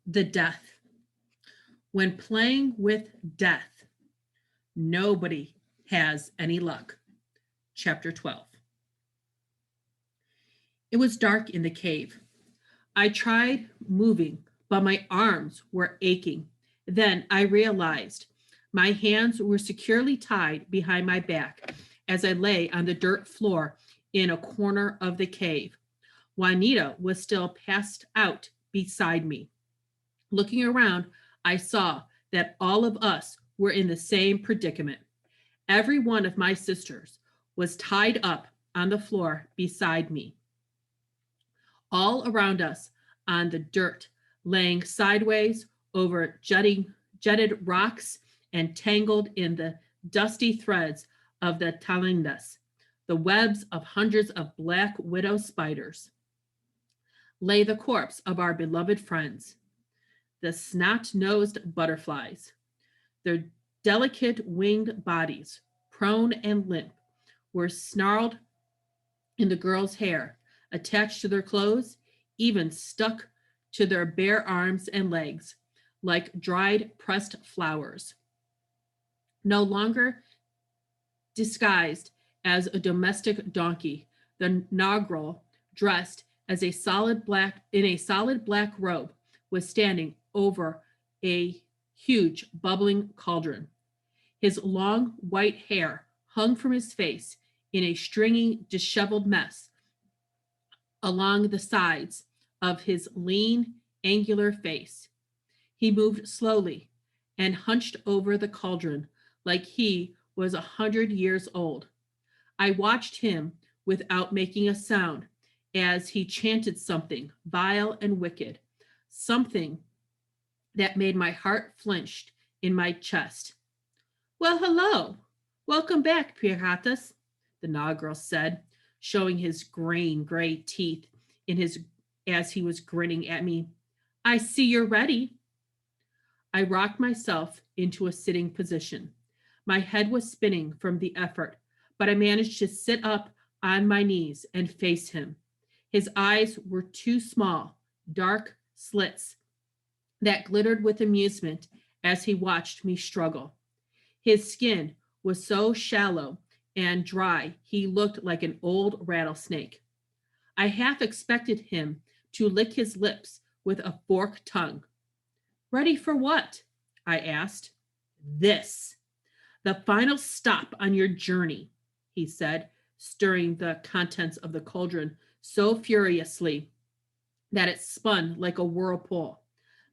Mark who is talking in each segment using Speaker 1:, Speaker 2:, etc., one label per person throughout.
Speaker 1: The death. When playing with death, nobody has any luck. Chapter 12. It was dark in the cave. I tried moving, but my arms were aching. Then I realized my hands were securely tied behind my back as I lay on the dirt floor in a corner of the cave. Juanita was still passed out beside me. Looking around, I saw that all of us were in the same predicament. Every one of my sisters was tied up on the floor beside me. All around us on the dirt, laying sideways over jutted rocks and tangled in the dusty threads of the talindas, the webs of hundreds of black widow spiders, lay the corpse of our beloved friends, the snot-nosed butterflies, their delicate winged bodies, prone and limp, were snarled in the girls' hair, attached to their clothes, even stuck to their bare arms and legs, like dried pressed flowers. No longer disguised as a domestic donkey, the Nagrel, dressed as a solid black in a solid black robe, was standing over a huge bubbling cauldron. His long white hair hung from his face in a stringy, disheveled mess along the sides of his lean, angular face. He moved slowly and hunched over the cauldron like he was 100 years old. I watched him without making a sound as he chanted something vile and wicked, something that made my heart flinch in my chest. Well, hello. Welcome back, Piratas, the Nagrel said, showing his grain gray teeth in his as he was grinning at me. I see you're ready. I rocked myself into a sitting position. My head was spinning from the effort, but I managed to sit up on my knees and face him. His eyes were two small, dark slits that glittered with amusement as he watched me struggle. His skin was so shallow and dry, he looked like an old rattlesnake. I half expected him to lick his lips with a forked tongue. Ready for what? I asked. This. The final stop on your journey, he said, stirring the contents of the cauldron so furiously that it spun like a whirlpool.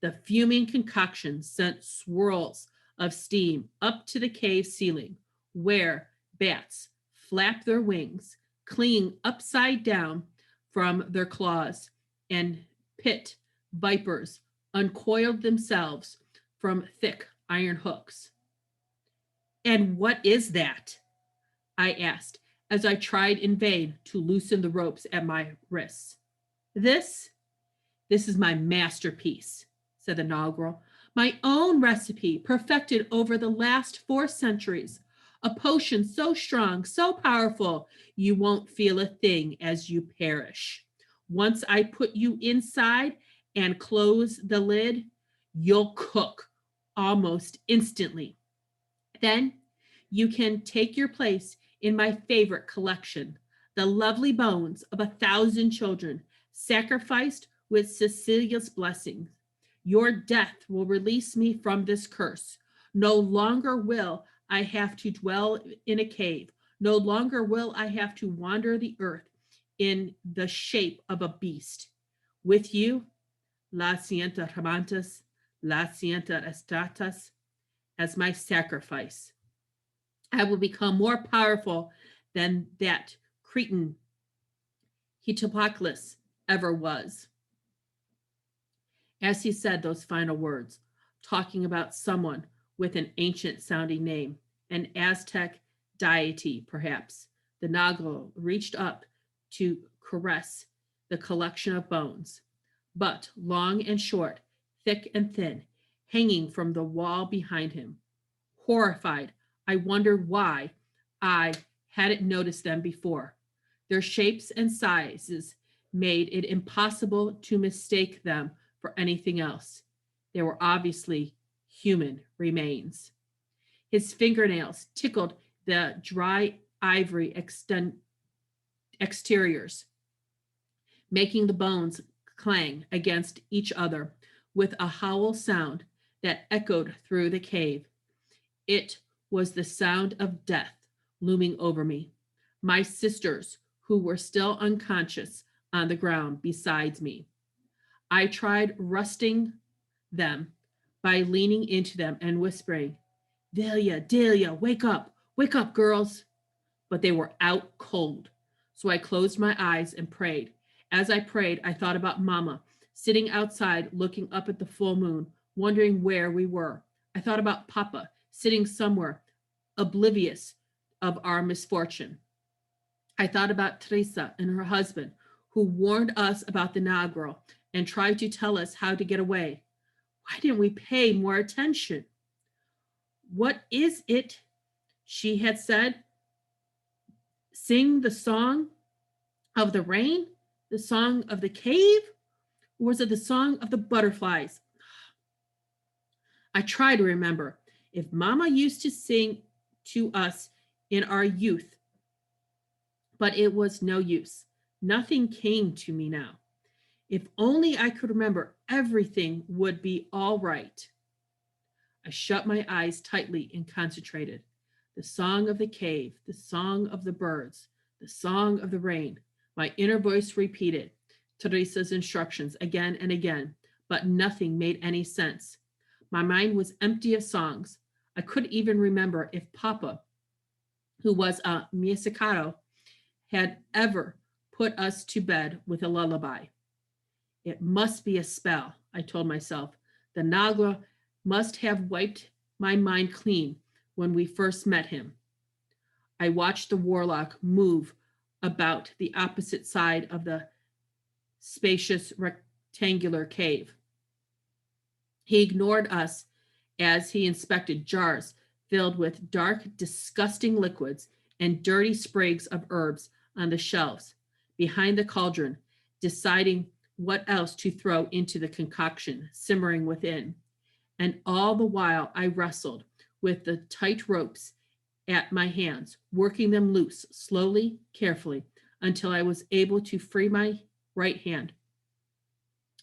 Speaker 1: The fuming concoction sent swirls of steam up to the cave ceiling, where bats flapped their wings, clinging upside down from their claws, and pit vipers uncoiled themselves from thick iron hooks. And what is that? I asked as I tried in vain to loosen the ropes at my wrists. This? This is my masterpiece, said the Nagrel. My own recipe, perfected over the last 4 centuries. A potion so strong, so powerful, you won't feel a thing as you perish. Once I put you inside and close the lid, you'll cook almost instantly. Then you can take your place in my favorite collection, the lovely bones of 1,000 children sacrificed with Cecilia's blessings. Your death will release me from this curse. No longer will I have to dwell in a cave. No longer will I have to wander the earth in the shape of a beast. With you, la sienta ramantas, la sienta estatas, as my sacrifice. I will become more powerful than that Cretan Hitopocles ever was. As he said those final words, talking about someone with an ancient sounding name, an Aztec deity, perhaps, the Nago reached up to caress the collection of bones, but long and short, thick and thin, hanging from the wall behind him. Horrified, I wondered why I hadn't noticed them before. Their shapes and sizes made it impossible to mistake them for anything else. They were obviously human remains. His fingernails tickled the dry ivory exteriors, making the bones clang against each other with a howl sound that echoed through the cave. It was the sound of death looming over me. My sisters, who were still unconscious on the ground beside me. I tried rusting them by leaning into them and whispering, Delia, wake up, girls. But they were out cold. So I closed my eyes and prayed. As I prayed, I thought about Mama, sitting outside looking up at the full moon, wondering where we were. I thought about Papa, sitting somewhere, oblivious of our misfortune. I thought about Teresa and her husband, who warned us about the Nagro and tried to tell us how to get away. Why didn't we pay more attention? What is it? She had said, sing the song of the rain, the song of the cave, or was it the song of the butterflies? I try to remember. If Mama used to sing to us in our youth, but it was no use. Nothing came to me now. If only I could remember, everything would be all right. I shut my eyes tightly and concentrated. The song of the cave, the song of the birds, the song of the rain. My inner voice repeated Teresa's instructions again and again, but nothing made any sense. My mind was empty of songs. I couldn't even remember if Papa, who was a musicato, had ever put us to bed with a lullaby. It must be a spell, I told myself. The Nagra must have wiped my mind clean when we first met him. I watched the warlock move about the opposite side of the spacious rectangular cave. He ignored us as he inspected jars filled with dark, disgusting liquids and dirty sprigs of herbs on the shelves behind the cauldron, deciding what else to throw into the concoction simmering within. And all the while I wrestled with the tight ropes at my hands, working them loose slowly, carefully, until I was able to free my right hand.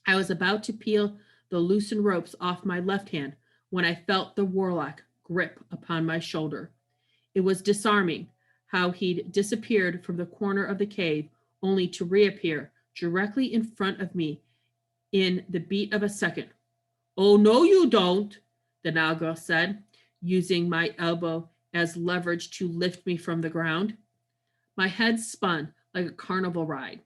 Speaker 1: I was about to peel the loosened ropes off my left hand when I felt the warlock grip upon my shoulder. It was disarming how he'd disappeared from the corner of the cave only to reappear directly in front of me in the beat of a second. Oh, no, you don't, the Naga said, using my elbow as leverage to lift me from the ground. My head spun like a carnival ride,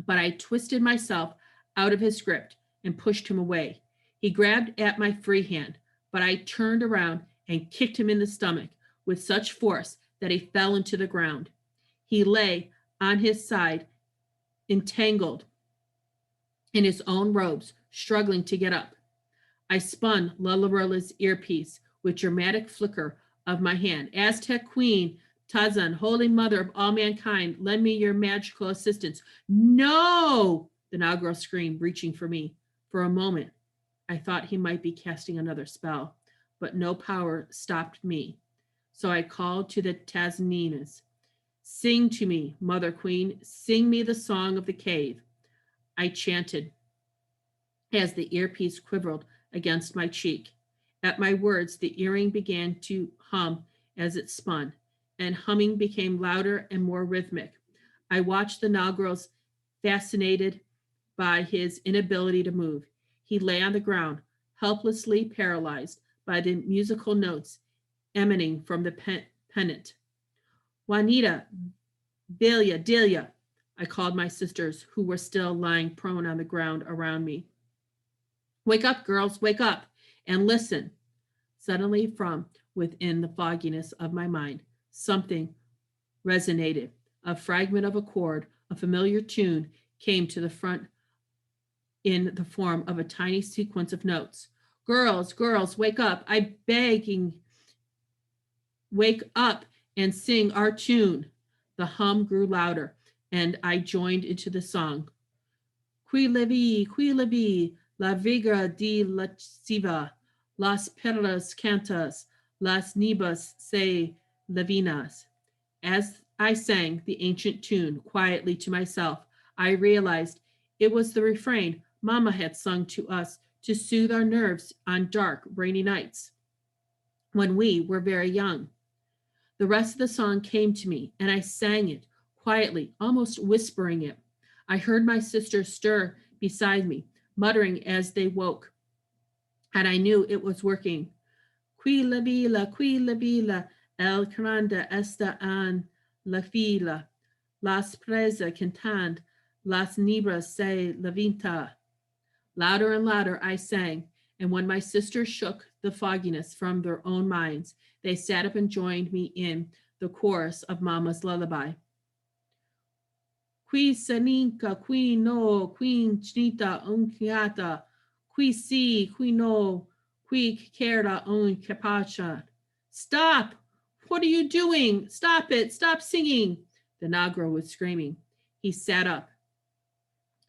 Speaker 1: but I twisted myself out of his grip and pushed him away. He grabbed at my free hand, but I turned around and kicked him in the stomach with such force that he fell into the ground. He lay on his side, entangled in his own robes, struggling to get up. I spun Lullarilla's earpiece with dramatic flicker of my hand. Aztec Queen, Tazan, Holy Mother of all mankind, lend me your magical assistance. No! The Nagro screamed, reaching for me. For a moment, I thought he might be casting another spell, but no power stopped me. So I called to the Tazaninas. Sing to me, Mother Queen, sing me the song of the cave. I chanted as the earpiece quivered against my cheek. At my words, the earring began to hum as it spun, and humming became louder and more rhythmic. I watched the Nagros, fascinated by his inability to move. He lay on the ground, helplessly paralyzed by the musical notes emanating from the pennant. Juanita, Delia, I called my sisters, who were still lying prone on the ground around me. Wake up, girls, wake up, and listen. Suddenly, from within the fogginess of my mind, something resonated. A fragment of a chord, a familiar tune, came to the front in the form of a tiny sequence of notes. Girls, wake up. I'm begging. Wake up and sing our tune. The hum grew louder, and I joined into the song. Qui levi, La vigra de lasciva, las perlas cantas, las nibas se levinas. As I sang the ancient tune quietly to myself, I realized it was the refrain Mama had sung to us to soothe our nerves on dark, rainy nights when we were very young. The rest of the song came to me, and I sang it quietly, almost whispering it. I heard my sisters stir beside me, muttering as they woke, and I knew it was working. Qui la vila, el grande está en la fila. Las presa cantan, las nibras se levinta. Louder and louder I sang, and when my sisters shook the fogginess from their own minds, they sat up and joined me in the chorus of Mama's lullaby. Qui saninka, qui no, qui chnita unchiata, qui si, qui no, qui kera un capacha. Stop! What are you doing? Stop it! Stop singing! The Negro was screaming. He sat up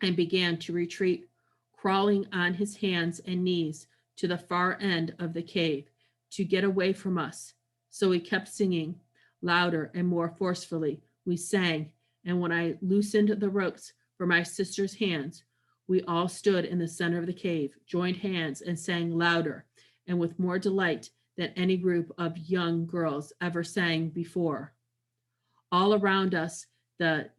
Speaker 1: and began to retreat, crawling on his hands and knees to the far end of the cave to get away from us. So we kept singing, louder and more forcefully. We sang, and when I loosened the ropes for my sister's hands, we all stood in the center of the cave, joined hands, and sang louder and with more delight than any group of young girls ever sang before. All around us, the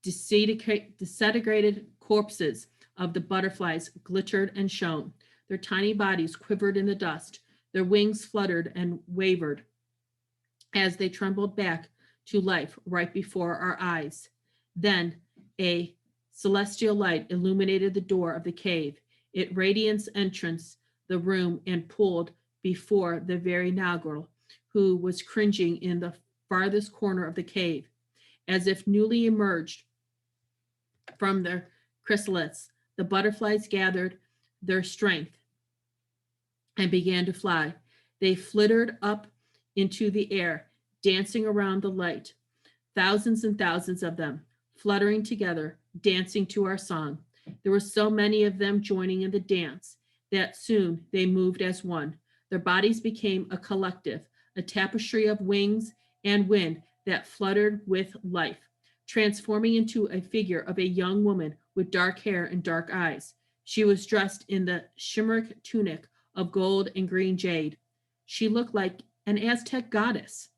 Speaker 1: disintegrated corpses of the butterflies glittered and shone. Their tiny bodies quivered in the dust. Their wings fluttered and wavered as they trembled back to life right before our eyes. Then a celestial light illuminated the door of the cave. It radiance entrance the room and pulled before the very Nagel, who was cringing in the farthest corner of the cave, as if newly emerged from their chrysalids. The butterflies gathered their strength and began to fly. They flittered up into the air, dancing around the light. Thousands and thousands of them, fluttering together, dancing to our song. There were so many of them joining in the dance that soon they moved as one. Their bodies became a collective, a tapestry of wings and wind that fluttered with life, transforming into a figure of a young woman with dark hair and dark eyes. She was dressed in the shimmeric tunic of gold and green jade. She looked like an Aztec goddess,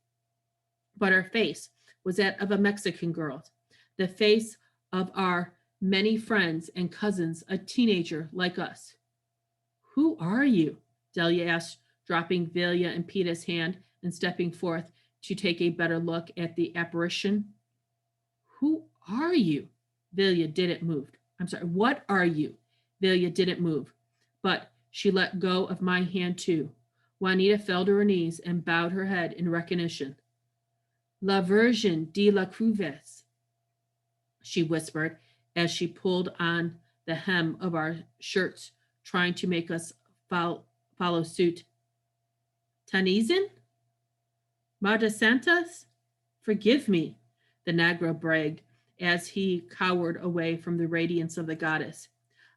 Speaker 1: but her face was that of a Mexican girl, the face of our many friends and cousins, a teenager like us. Who are you? Delia asked, dropping Velia and Peta's hand and stepping forth to take a better look at the apparition. Who are you? Velia didn't move. I'm sorry, what are you? Velia didn't move, but she let go of my hand too. Juanita fell to her knees and bowed her head in recognition. La Virgen de la Cruves, she whispered as she pulled on the hem of our shirts, trying to make us follow suit. Tanizin? Madre Santas? Forgive me, the Negro bragged as he cowered away from the radiance of the goddess.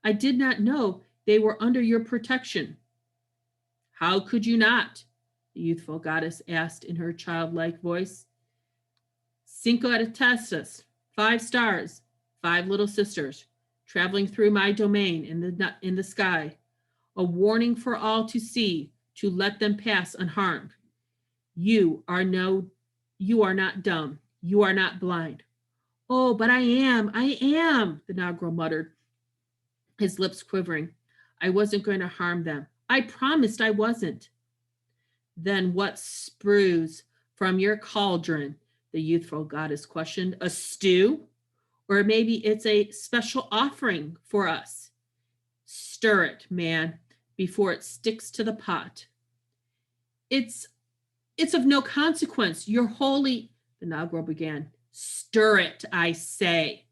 Speaker 1: I did not know they were under your protection. How could you not? The youthful goddess asked in her childlike voice. Cinco estrellas, 5 stars, 5 little sisters, traveling through my domain in the sky, a warning for all to see, to let them pass unharmed. You are not dumb. You are not blind. Oh, but I am, the Negro muttered, his lips quivering. I wasn't going to harm them. I promised I wasn't. Then what sprues from your cauldron? The youthful goddess questioned. A stew? Or maybe it's a special offering for us. Stir it, man, before it sticks to the pot. It's of no consequence. You're holy, the Negro began. Stir it, I say,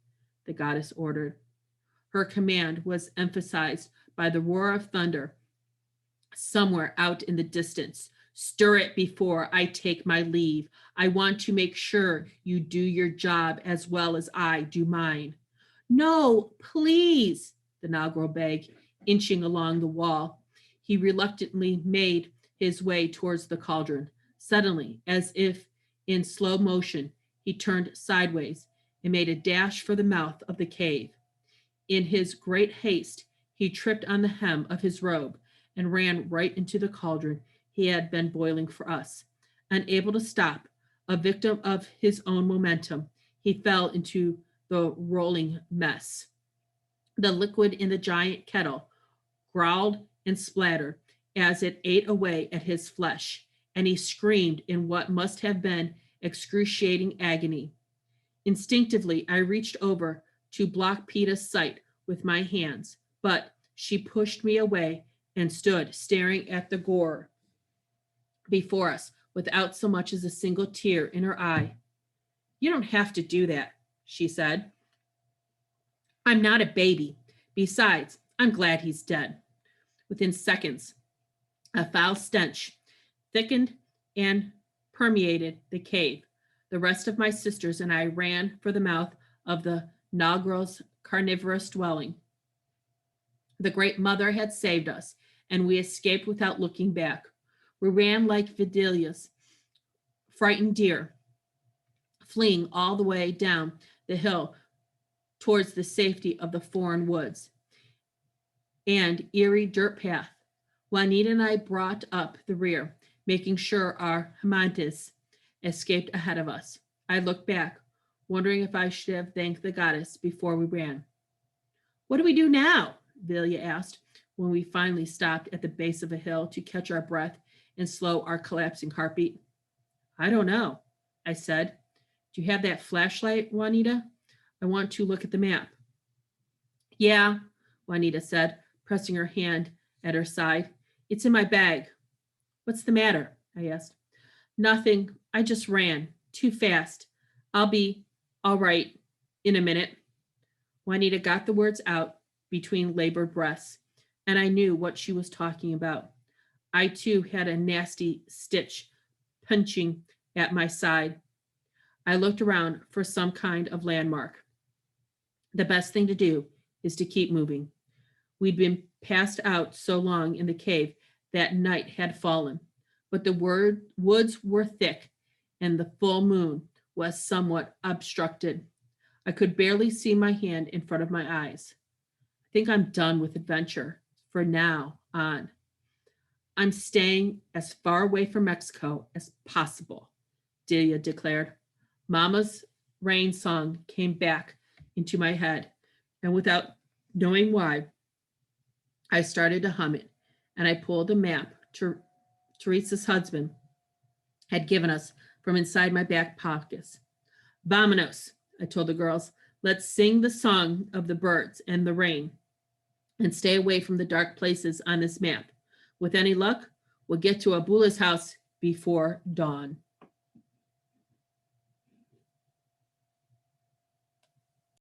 Speaker 1: the goddess ordered. Her command was emphasized by the roar of thunder somewhere out in the distance. Stir it before I take my leave. I want to make sure you do your job as well as I do mine. No, please, the Nagro begged, inching along the wall. He reluctantly made his way towards the cauldron. Suddenly, as if in slow motion, he turned sideways and made a dash for the mouth of the cave. In his great haste, he tripped on the hem of his robe and ran right into the cauldron he had been boiling for us. Unable to stop, a victim of his own momentum, he fell into the rolling mess. The liquid in the giant kettle growled and splattered as it ate away at his flesh, and he screamed in what must have been excruciating agony. Instinctively, I reached over to block Peta's sight with my hands, but she pushed me away and stood staring at the gore before us without so much as a single tear in her eye. You don't have to do that, she said. I'm not a baby. Besides, I'm glad he's dead. Within seconds, a foul stench thickened and permeated the cave. The rest of my sisters and I ran for the mouth of the Nagro's carnivorous dwelling. The Great Mother had saved us, and we escaped without looking back. We ran like Vidalia's frightened deer, fleeing all the way down the hill towards the safety of the foreign woods and eerie dirt path. Juanita and I brought up the rear, making sure our Hamantes escaped ahead of us. I looked back, wondering if I should have thanked the goddess before we ran. What do we do now? Vilia asked when we finally stopped at the base of a hill to catch our breath and slow our collapsing heartbeat. I don't know, I said. Do you have that flashlight, Juanita? I want to look at the map. Yeah, Juanita said, pressing her hand at her side. It's in my bag. What's the matter? I asked. Nothing. I just ran. Too fast. I'll be all right in a minute. Juanita got the words out between labored breaths, and I knew what she was talking about. I too had a nasty stitch punching at my side. I looked around for some kind of landmark. The best thing to do is to keep moving. We'd been passed out so long in the cave that night had fallen, but the woods were thick and the full moon was somewhat obstructed. I could barely see my hand in front of my eyes. I think I'm done with adventure for now on. I'm staying as far away from Mexico as possible, Delia declared. Mama's rain song came back into my head, and without knowing why, I started to hum it, and I pulled a map Teresa's husband had given us from inside my back pockets. Vamonos, I told the girls. Let's sing the song of the birds and the rain and stay away from the dark places on this map. With any luck, we'll get to Abula's house before dawn.